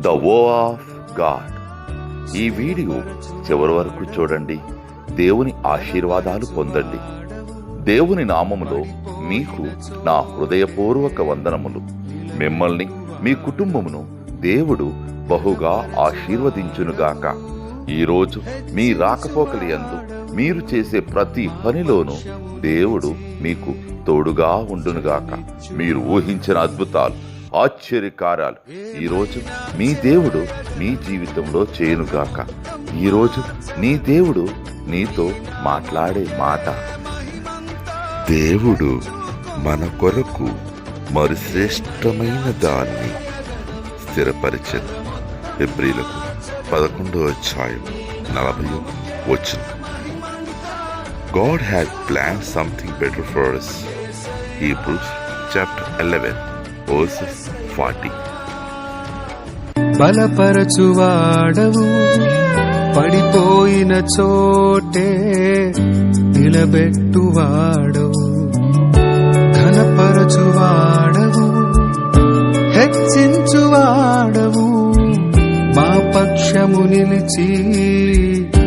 The వో of God. ఈ video చివరి వరకు చూడండి. దేవుని ఆశీర్వాదాలు పొందండి. దేవుని నామములో మీకు నా హృదయపూర్వక వందనములు. మిమ్మల్ని మీ కుటుంబమును దేవుడు బహుగా ఆశీర్వదించునుగాక. ఈరోజు మీ రాకపోకలి యందు మీరు చేసే ప్రతి పనిలోనూ దేవుడు మీకు తోడుగా ఉండునుగాక. మీరు ఊహించిన అద్భుతాలు, ఆశ్చర్యకార్యాలు ఈరోజు మీ దేవుడు మీ జీవితంలో చేయునుగాక. ఈరోజు నీ దేవుడు నీతో మాట్లాడే మాట, దేవుడు మన కొరకు మరి శ్రేష్టమైన దాన్ని స్థిరపరిచెను. హెబ్రీలకు 11:40. God had planned something better for us. Hebrews chapter 11:40. బలపరచువాడవు, పడిపోయిన చోటే నిలబెట్టువాడవు, ఘనపరచువాడవు, హెచ్చించువాడవు, మా పక్షము నిలిచి